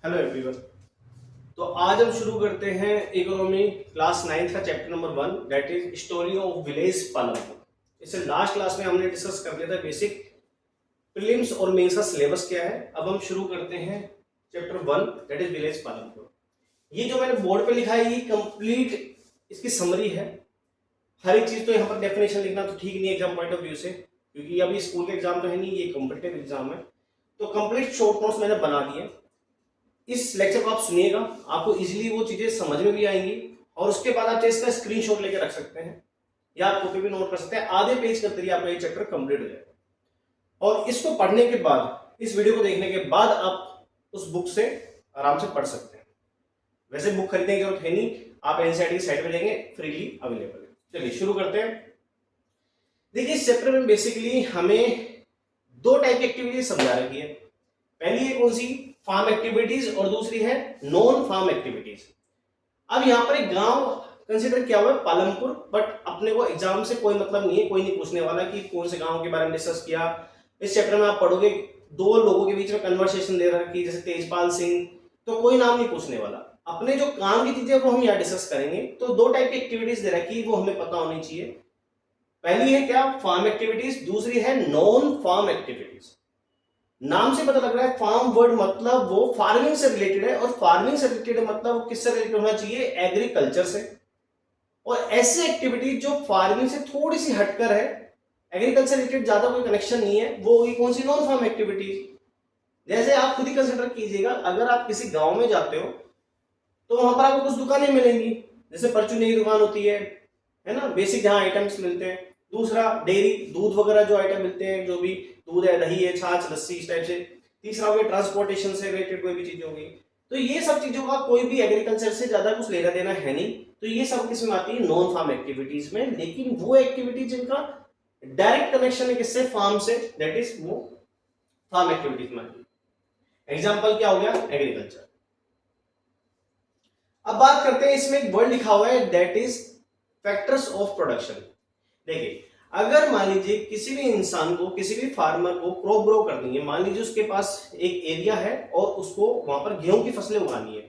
Hello everyone. तो आज हम शुरू करते हैं इकोनॉमी क्लास 9 का chapter number 1 that is story of village Palampur. इससे लास्ट क्लास में हमने डिस्कस कर लिया था बेसिक प्रीलिम्स और मेंस का सिलेबस क्या है। अब हम शुरू करते हैं chapter 1 that is village Palampur. ये जो मैंने बोर्ड पे लिखा है ये कंप्लीट इसकी समरी है। हर एक चीज तो यहाँ पर डेफिनेशन लिखना तो ठीक नहीं है एग्जाम पॉइंट ऑफ व्यू से, क्योंकि अभी स्कूल के एग्जाम तो है नहीं, ये कॉम्पिटिटिव एग्जाम है। तो कंप्लीट शॉर्ट नोट्स मैंने बना दिए। इस लेक्चर को आप सुनिएगा, आपको इजीली वो चीजें समझ में भी आएंगी और उसके बाद आप इसका स्क्रीनशॉट लेके रख सकते हैं या आप कॉपी भी नोट कर सकते हैं। आधे पेज का तरीके आपका ये चैप्टर कंप्लीट हो जाएगा और इसको पढ़ने के बाद, इस वीडियो को देखने के बाद आप उस बुक से आराम से पढ़ सकते हैं। वैसे बुक खरीदने की जरूरत है नहीं, आप एनसीईआरटी की साइट पे जाएंगे, फ्रीली अवेलेबल है। चलिए शुरू करते हैं। देखिए इस चैप्टर में बेसिकली हमें दो टाइप की एक्टिविटीज समझा रखी है। पहली है कौन सी, फार्म एक्टिविटीज, और दूसरी है नॉन फार्म एक्टिविटीज। अब यहाँ पर एक गांव कंसीडर किया हुआ है पालमपुर, बट अपने को एग्जाम से कोई मतलब नहीं है, कोई नहीं पूछने वाला कि कौन से गांव के बारे में डिस्कस किया। इस चैप्टर में आप पढ़ोगे दो लोगों के बीच में कन्वर्सेशन दे रखी, जैसे तेजपाल सिंह, तो कोई नाम नहीं पूछने वाला। अपने जो काम की चीजें वो हम यहाँ डिस्कस करेंगे। तो दो टाइप की एक्टिविटीज दे रखी, वो हमें पता होनी चाहिए। पहली है क्या, फार्म एक्टिविटीज, दूसरी है नॉन फार्म एक्टिविटीज। नाम से पता लग रहा है फार्म वर्ड मतलब वो फार्मिंग से रिलेटेड है, और फार्मिंग से रिलेटेड मतलब वो किससे रिलेटेड होना चाहिए, एग्रीकल्चर से। और ऐसी एक्टिविटी जो फार्मिंग से थोड़ी सी हटकर है, एग्रीकल्चर रिलेटेड ज्यादा कोई कनेक्शन नहीं है, वो होगी कौन सी, नॉन फार्म एक्टिविटीज। जैसे आप खुद ही कंसिडर कीजिएगा, अगर आप किसी गांव में जाते हो तो वहां पर आपको कुछ दुकानें मिलेंगी, जैसे परचून की दुकान होती है ना, बेसिक जहां आइटम्स मिलते हैं। दूसरा डेयरी, दूध वगैरह जो आइटम मिलते हैं, जो भी दूध है, दही है, छाछ, लस्सी, इस टाइप से। तीसरा हो गया ट्रांसपोर्टेशन से रिलेटेड कोई भी चीज होगी। तो ये सब चीजों का कोई भी एग्रीकल्चर से ज्यादा कुछ लेना देना है नहीं, तो ये सब किसमें आती है, नॉन फार्म एक्टिविटीज में। लेकिन वो एक्टिविटीज जिनका डायरेक्ट कनेक्शन है किससे, फार्म से, दैट इज वो फार्म एक्टिविटीज में आती है। एग्जाम्पल क्या हो गया, एग्रीकल्चर। अब बात करते हैं, इसमें एक वर्ड लिखा हुआ है that is factors of production. देखिए अगर मान लीजिए किसी भी इंसान को, किसी भी फार्मर को क्रॉप ग्रो करनी है, मान लीजिए उसके पास एक एरिया है और उसको वहां पर गेहूं की फसलें उगानी है,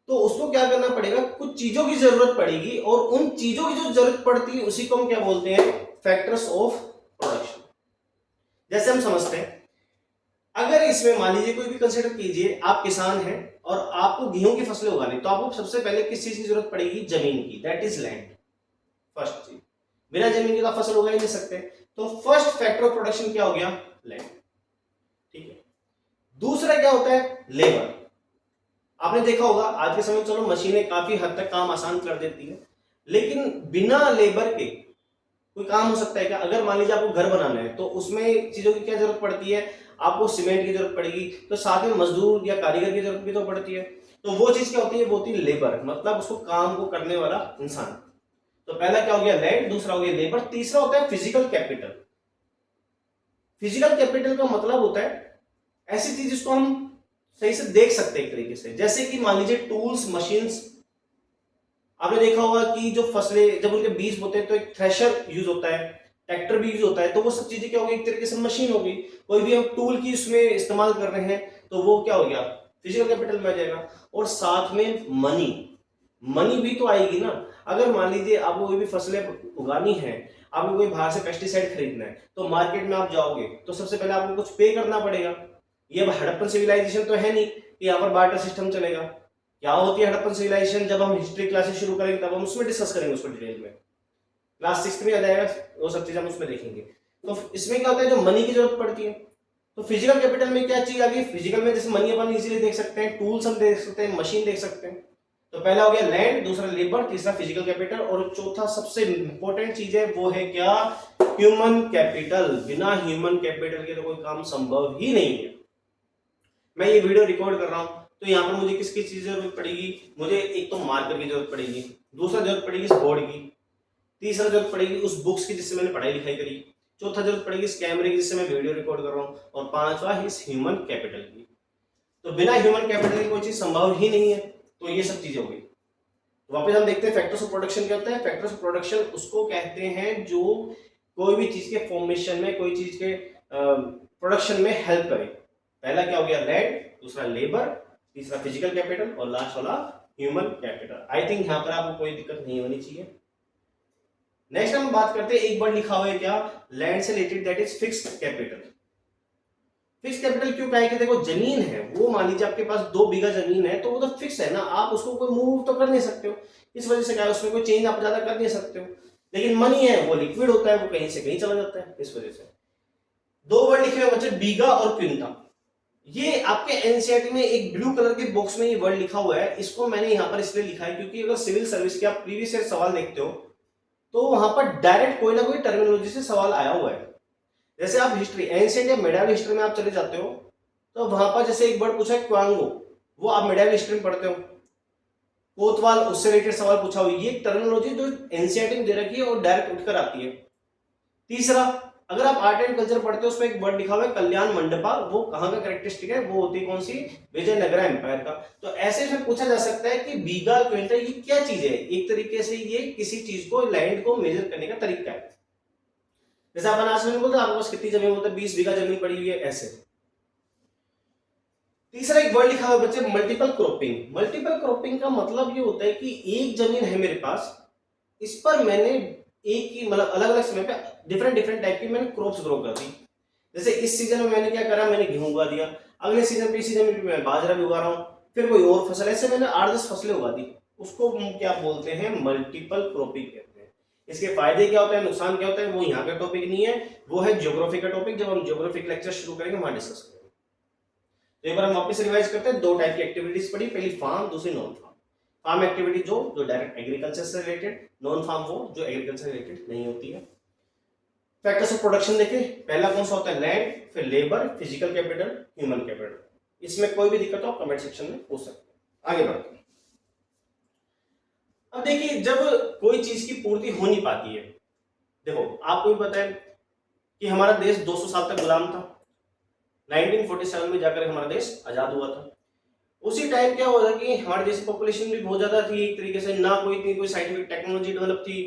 तो उसको क्या करना पड़ेगा, कुछ चीजों की जरूरत पड़ेगी, और उन चीजों की जो जरूरत पड़ती है उसी को हम क्या बोलते हैं, फैक्टर्स ऑफ प्रोडक्शन। जैसे हम समझते हैं, अगर इसमें मान लीजिए कोई भी कंसिडर कीजिए, आप किसान हैं और आपको गेहूं की फसलें उगानी, तो आपको सबसे पहले किस चीज की जरूरत पड़ेगी, जमीन की, दैट इज लैंड। फर्स्ट चीज, बिना जमीन के तो फसल उगा ही नहीं सकते। तो फर्स्ट फैक्टर ऑफ प्रोडक्शन क्या हो गया, लैंड। ठीक है। दूसरा क्या होता है, लेबर। आपने देखा होगा आज के समय में चलो मशीनें काफी हद तक काम आसान कर देती है, लेकिन बिना लेबर के कोई काम हो सकता है क्या। अगर मान लीजिए आपको घर बनाना है तो उसमें चीजों की क्या जरूरत पड़ती है, आपको सीमेंट की जरूरत पड़ेगी, तो साथ में मजदूर या कारीगर की जरूरत भी तो पड़ती है। तो वो चीज क्या होती है, वो होती है लेबर, मतलब उसको काम को करने वाला इंसान। तो पहला क्या हो गया, लैंड, दूसरा हो गया लेबर, तीसरा होता है फिजिकल कैपिटल। फिजिकल कैपिटल का मतलब होता है ऐसी चीज जिसको हम सही से देख सकते हैं एक तरीके से, जैसे कि मान लीजिए टूल्स, मशीन्स। आपने देखा होगा कि जो फसलें जब उनके बीज होते हैं तो एक थ्रेशर यूज होता है, ट्रैक्टर भी यूज होता है, तो वो सब चीजें क्या होगी, एक तरीके से मशीन होगी। कोई भी हम टूल की उसमें इस्तेमाल कर रहे हैं तो वो क्या हो गया, फिजिकल कैपिटल में आ जाएगा। और साथ में मनी, मनी भी तो आएगी ना। अगर मान लीजिए आपको कोई भी फसलें उगानी है, आपको कोई बाहर से पेस्टिसाइड खरीदना है, तो मार्केट में आप जाओगे तो सबसे पहले आपको कुछ पे करना पड़ेगा। ये अब हड़प्पन सिविलाइजेशन तो है नहीं कि यहाँ पर बार्टर सिस्टम चलेगा। क्या होती है हड़प्पन सिविलाइजेशन, जब हम हिस्ट्री क्लासेस शुरू करेंगे तब हम उसमें डिस्कस करेंगे उसको डिटेल में, क्लास 6 में आ जाएगा, वो सब चीजें हम उसमें देखेंगे। तो इसमें क्या होता है, जो मनी की जरूरत पड़ती है। तो फिजिकल कैपिटल में क्या चीज आ गई, फिजिकल में जैसे मनी अपन इजीली देख सकते हैं, टूल्स हम देख सकते हैं, मशीन देख सकते हैं। तो पहला हो गया लैंड, दूसरा लेबर, तीसरा फिजिकल कैपिटल, और चौथा सबसे इंपॉर्टेंट चीज है वो है क्या, ह्यूमन कैपिटल। बिना ह्यूमन कैपिटल के तो कोई काम संभव ही नहीं है। मैं ये वीडियो रिकॉर्ड कर रहा हूं तो यहाँ पर मुझे किसकी चीज जरूरत पड़ेगी, मुझे एक तो मार्कर की जरूरत पड़ेगी, दूसरा जरूरत पड़ेगी इस बोर्ड की, तीसरा जरूरत पड़ेगी उस बुक्स की जिससे मैंने पढ़ाई लिखाई करी, चौथा जरूरत पड़ेगी इस कैमरे की जिससे मैं वीडियो रिकॉर्ड कर रहा हूँ, और पांचवा इस ह्यूमन कैपिटल की। तो बिना ह्यूमन कैपिटल की कोई चीज संभव ही नहीं है। तो ये सब चीजें हो गई। वापस हम देखते हैं फैक्टर्स ऑफ प्रोडक्शन क्या होता है। फैक्टर्स ऑफ प्रोडक्शन उसको कहते हैं जो कोई भी चीज के फॉर्मेशन में, कोई चीज के प्रोडक्शन में हेल्प करे। पहला क्या हो गया, लैंड, दूसरा लेबर, तीसरा फिजिकल कैपिटल और लास्ट वाला ह्यूमन कैपिटल। आई थिंक यहाँ पर आपको कोई दिक्कत नहीं होनी चाहिए। नेक्स्ट हम बात करते हैं, एक वर्ड लिखा हुआ है क्या, लैंड से related, that is fixed capital. Fix capital क्यों कहा है कि देखो जमीन है वो, मान लीजिए आपके पास 2 बीघा जमीन है तो वो तो फिक्स है ना, आप उसको कोई मूव तो कर नहीं सकते हो, इस वजह से क्या है उसमें कोई चेंज आप ज्यादा कर नहीं सकते हो। लेकिन मनी है वो लिक्विड होता है, वो कहीं से कहीं चला जाता है, इस वजह से। 2 वर्ड लिखे हुए बच्चे, बीघा और क्विंटा। ये आपके एनसीईआरटी में एक ब्लू कलर के बॉक्स में ये वर्ड लिखा हुआ है, इसको मैंने यहाँ पर इसलिए लिखा है क्योंकि अगर सिविल सर्विस के आप प्रीवियस ईयर सवाल देखते हो तो वहां पर डायरेक्ट कोई ना कोई टर्मिनोलॉजी से सवाल आया हुआ है। जैसे आप हिस्ट्री, एंशिएंट या मिडिवल हिस्ट्री में आप चले जाते हो तो वहां पर जैसे एक वर्ड पूछा है क्वांगो, वो आप मिडिवल हिस्ट्री में पढ़ते हो। कोतवाल, उससे रिलेटेड सवाल पूछा हुआ, ये टर्मिनोलॉजी जो एनसीईआरटी में दे रखी है और डायरेक्ट उठकर आती है। तीसरा, अगर आप आर्ट एंड कल्चर पढ़ते हो उसमें एक वर्ड लिखा हुआ है कल्याण मंडपा, वो कहाँ का कैरेक्टरिस्टिक है, वो होती है कौन सी, विजयनगरा एम्पायर का। तो ऐसे में पूछा जा सकता है कि बीघा क्विंटल ये क्या चीज है, एक तरीके से ये किसी चीज को, लैंड को मेजर करने का तरीका है। जैसे अपन आज में बोलते हैं आपके पास कितनी जमीन, बोलते हैं 20 बीघा जमीन पड़ी हुई है, ऐसे। तीसरा एक वर्ड लिखा हुआ है बच्चे, मल्टीपल क्रॉपिंग। मल्टीपल क्रॉपिंग का मतलब ये होता है कि एक जमीन है मेरे पास, इस पर मैंने एक ही मतलब अलग अलग समय पे डिफरेंट डिफरेंट टाइप की मैंने क्रॉप्स ग्रो कर दी। जैसे इस सीजन में मैंने क्या करा, मैंने गेहूं उगा दिया, अगले सीजन पे इसी जमीन पे मैं बाजरा भी उगा रहा हूँ, फिर कोई और फसल, ऐसे मैंने 8-10 फसलें उगा दी। उसको हम क्या बोलते हैं, मल्टीपल क्रॉपिंग कहते हैं। इसके फायदे क्या होता है, नुकसान क्या होता है, वो यहाँ का टॉपिक नहीं है, वो है ज्योग्राफी का टॉपिक। जब हम ज्योग्राफी लेक्चर शुरू करेंगे वहां डिस्कस करेंगे। तो एक बार हम वापस रिवाइज करते हैं। 2 टाइप की एक्टिविटीज पढ़ी, पहली फार्म, दूसरी नॉन फार्म। फार्म एक्टिविटी जो डायरेक्ट एग्रीकल्चर से रिलेटेड, नॉन फार्म वो जो एग्रीकल्चर से रिलेटेड नहीं होती है। फैक्टर्स ऑफ प्रोडक्शन देखें, पहला कौन सा होता है, लैंड, फिर labour, physical capital, human capital. इसमें कोई भी दिक्कत हो कमेंट सेक्शन में पूछ सकते हैं। आगे बढ़ते हैं। अब देखिए, जब कोई चीज की पूर्ति हो नहीं पाती है, देखो आपको भी पता है कि हमारा देश 200 साल तक गुलाम था, 1947 में जाकर हमारा देश आजाद हुआ था। उसी टाइम क्या हुआ था कि हमारे देश की पॉपुलेशन भी बहुत ज्यादा थी, एक तरीके से ना कोई साइंटिफिक टेक्नोलॉजी डेवलप थी,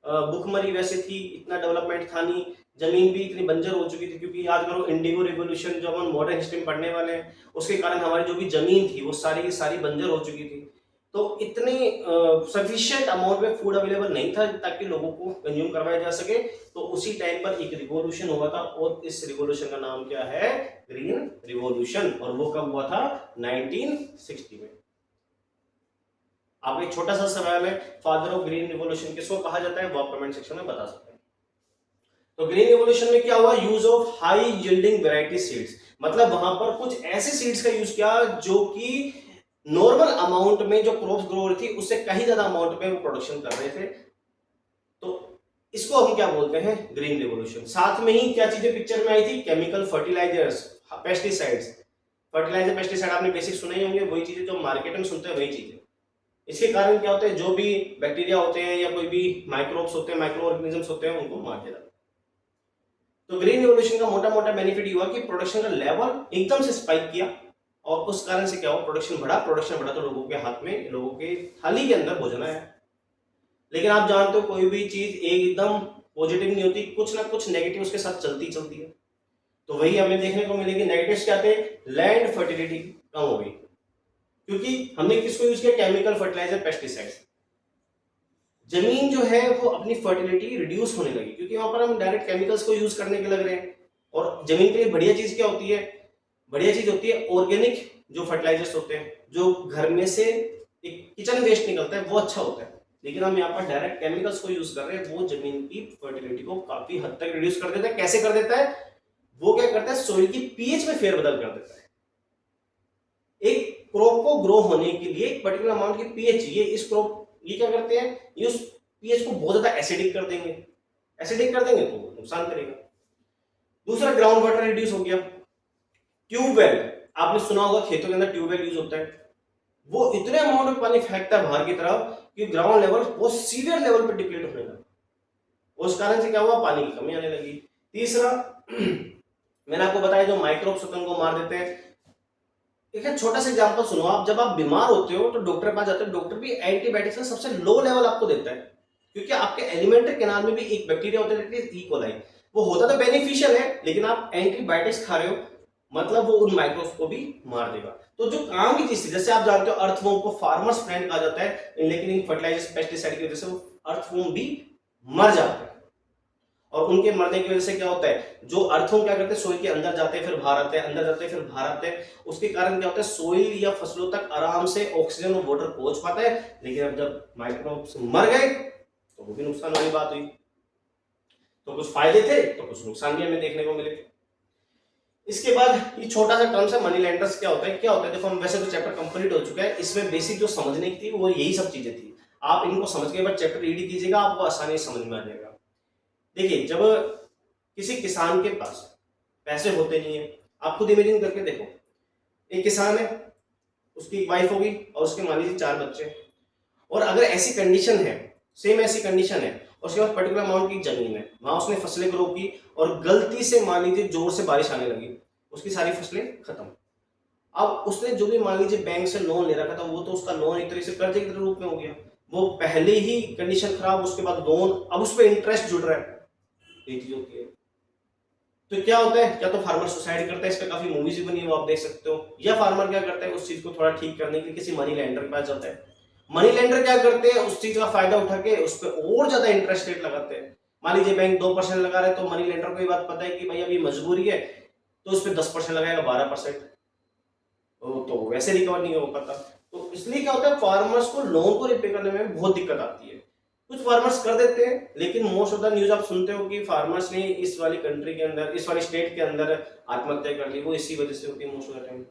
भुखमरी वैसे थी, इतना डेवलपमेंट था नहीं, जमीन भी इतनी बंजर हो चुकी थी। क्योंकि याद करो इंडिगो रिवोल्यूशन जो हम मॉडर्न हिस्ट्री में पढ़ने वाले हैं, उसके कारण हमारी जो भी जमीन थी वो सारी की सारी बंजर हो चुकी थी। तो इतनी सफिशिएंट अमाउंट में फूड अवेलेबल नहीं था ताकि लोगों को कंज्यूम करवाया जा सके। तो उसी टाइम पर एक रिवॉल्यूशन हुआ था और इस रिवॉल्यूशन का नाम क्या है, ग्रीन रिवॉल्यूशन। और वो कब हुआ था, 1960 में। आपको एक छोटा सा सवाल है, फादर ऑफ ग्रीन रिवॉल्यूशन किसको कहा जाता है, वो आप कमेंट सेक्शन में बता सकते हैं। तो ग्रीन रिवॉल्यूशन में क्या हुआ, use of high yielding variety seeds, मतलब वहां पर कुछ ऐसे सीड्स का यूज किया जो कि नॉर्मल अमाउंट में जो क्रॉप्स ग्रो हो रही थी उससे कहीं ज्यादा अमाउंट में वो प्रोडक्शन कर रहे थे। तो इसको हम क्या बोलते हैं, ग्रीन रिवॉल्यूशन। साथ में ही क्या चीजें पिक्चर में आई थी, chemical fertilizers, pesticides. Fertilizer pesticide आपने बेसिक सुने ही होंगे, वही चीजें जो मार्केट में सुनते हैं वही चीजें। इसके कारण क्या होता है, जो भी बैक्टीरिया होते हैं या कोई भी माइक्रोब्स होते हैं, माइक्रो ऑर्गेनिजम्स होते हैं, उनको मार देता है। तो ग्रीन रिवॉल्यूशन का मोटा मोटा बेनिफिट हुआ कि प्रोडक्शन का लेवल एकदम से स्पाइक किया और उस कारण से क्या हुआ, प्रोडक्शन बढ़ा तो लोगों के हाथ में, लोगों के थाली के अंदर भोजन आया। लेकिन आप जानते हो कोई भी चीज एकदम पॉजिटिव नहीं होती, कुछ ना कुछ नेगेटिव उसके साथ चलती है। तो वही हमें देखने को मिलेगी, नेगेटिव्स क्या थे, लैंड फर्टिलिटी कम हो गई क्योंकि हमने किसको यूज किया, केमिकल फर्टिलाइजर पेस्टिसाइड्स। जमीन जो है वो अपनी फर्टिलिटी रिड्यूस होने लगी क्योंकि वहां पर हम डायरेक्ट केमिकल्स को यूज करने के लग रहे हैं। और जमीन के लिए बढ़िया चीज क्या होती है, बढ़िया चीज होती है ऑर्गेनिक जो फर्टिलाइजर्स होते हैं, जो घर में से एक किचन वेस्ट निकलता है वो अच्छा होता है। लेकिन हम यहाँ पर डायरेक्ट केमिकल्स को यूज कर रहे हैं, वो जमीन की फर्टिलिटी को काफी हद तक रिड्यूस कर देता है। कैसे कर देता है, वो क्या करता है, सॉइल की पीएच में फेरबदल कर देता है। एक क्रॉप को ग्रो होने के लिए एक पर्टिकुलर अमाउंट की पीएच चाहिए, इस क्रॉप ये क्या करते हैं, ये उस पीएच को बहुत ज्यादा एसिडिक कर देंगे, तो नुकसान करेगा। दूसरा, ग्राउंड वाटर रिड्यूस हो गया। ट्यूबवेल, आपने सुना होगा खेतों के अंदर ट्यूबवेल यूज होता है, वो इतने अमाउंट में पानी फेंकता है बाहर की तरफ कि ग्राउंड लेवल बहुत सीवियर लेवल पर डिप्लीट होने लगा। उस कारण से क्या हुआ, पानी की कमी आने लगी। तीसरा, मैंने आपको बताया जो माइक्रोब्स होते हैं उनको मार देते हैं। एक छोटा सा एग्जांपल सुनो, आप जब आप बीमार होते हो तो डॉक्टर के पास जाते हो, डॉक्टर भी एंटीबायोटिक्स का सबसे लो लेवल आपको देता है क्योंकि आपके एलिमेंट्री कैनाल में भी एक बैक्टीरिया होता है ई कोलाई, वो होता तो बेनिफिशियल है लेकिन आप एंटीबायोटिक्स खा रहे हो मतलब वो उन माइक्रोब्स को भी मार देगा। तो जो काम की चीज थी, जैसे आप जानते हो अर्थवॉर्म को फार्मर्स फ्रेंड कहा जाता है, लेकिन इन फर्टिलाइजर्स पेस्टिसाइड की वजह से वो अर्थवॉर्म भी मर जाते हैं। और उनके मरने की वजह से क्या होता है, जो अर्थवॉर्म क्या करते हैं, सोइल के अंदर जाते हैं फिर बाहर आते हैं, अंदर जाते हैं फिर बाहर आते हैं। उसके कारण क्या होता है, सोइल या फसलों तक आराम से ऑक्सीजन और वाटर पहुंच पाता है। लेकिन अब जब माइक्रोब्स मर गए तो वो भी नुकसान वाली बात हुई। तो कुछ फायदे थे तो कुछ नुकसान भी हमें देखने को मिले। इसके बाद ये छोटा सा टर्म्स है मनी लैंडर्स। क्या होता है, क्या होता है, देखो हम वैसे तो चैप्टर कंप्लीट हो चुका है, इसमें बेसिक जो समझने की थी वो यही सब चीजें थी। आप इनको समझ के बाद चैप्टर रीड कीजिएगा, आपको आसानी से समझ में आ जाएगा। देखिए, जब किसी किसान के पास पैसे होते नहीं है, आप खुद इमेजिन करके देखो, एक किसान है, उसकी एक वाइफ होगी और उसके मान लीजिए 4 बच्चे, और अगर ऐसी कंडीशन है, सेम ऐसी कंडीशन है, उसके पास पर्टिकुलर अमाउंट की जमीन है, वहां उसने फसलें ग्रो की और गलती से मान लीजिए जोर से बारिश आने लगी, उसकी सारी फसलें खत्म। अब उसने जो भी मान लीजिए बैंक से लोन ले रखा था, वो तो उसका लोन एक तरह से कर्जे के रूप में हो गया। वो पहले ही कंडीशन खराब, उसके बाद लोन, अब उस पर इंटरेस्ट जुड़ रहा है। ये चीज होती है। तो क्या होता है, क्या तो फार्मर सुसाइड करता है, इस पे काफी मूवीज भी बनी है, वो आप देख सकते हो। या फार्मर क्या करता है, उस चीज को थोड़ा ठीक करने के लिए किसी मनी लेंडर के पास जाता है। मनी लेंडर क्या करते हैं, उस चीज का फायदा उठा के उस पर और ज्यादा इंटरेस्ट रेट लगाते हैं। मान लीजिए बैंक 2% लगा रहा है, तो मनी लेंडर को ये बात पता है कि भाई अभी मजबूरी है, तो उस पर 10% लगाएगा, 12%। तो वैसे रिकवर नहीं हो पाता। तो इसलिए क्या होता है, फार्मर्स को लोन को रिपे करने में बहुत दिक्कत आती है। कुछ फार्मर्स कर देते हैं, लेकिन मोस्ट ऑफ द न्यूज आप सुनते हो कि फार्मर्स ने इस वाली कंट्री के अंदर, इस वाली स्टेट के अंदर आत्महत्या कर ली, वो इसी वजह से होती है मोस्ट ऑफ द टाइम।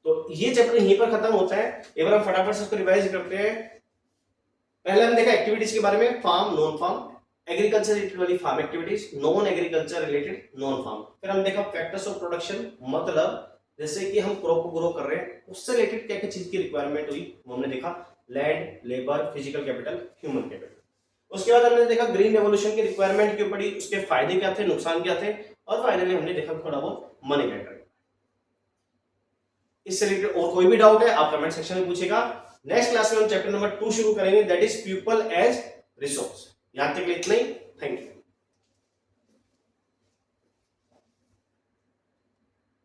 तो ये चैप्टर यहीं पर खत्म होता है। एक बार हम फटाफट से इसको रिवाइज करते हैं। पहले हमने देखा एक्टिविटीज के बारे में, farm, non farm, agriculture related वाली farm activities, non agriculture related non farm. फिर हम देखा फैक्टर्स ऑफ प्रोडक्शन, मतलब जैसे कि हम क्रॉप को ग्रो कर रहे हैं, उससे रिलेटेड क्या क्या चीज की रिक्वायरमेंट हुई, वो हमने देखा। Land, labour, physical capital, human capital. उसके बाद हमने देखा ग्रीन रेवोल्यूशन की रिक्वायरमेंट क्यों पड़ी, उसके फायदे क्या थे, नुकसान क्या थे, और फाइनली हमने देखा थोड़ा बहुत मनी लेंडर। इससे रिलेटेड और कोई भी डाउट है आप कमेंट सेक्शन में पूछेगा। नेक्स्ट क्लास में हम चैप्टर नंबर 2 शुरू करेंगे, that is people as resource. यहां तक इतना ही। Thank you.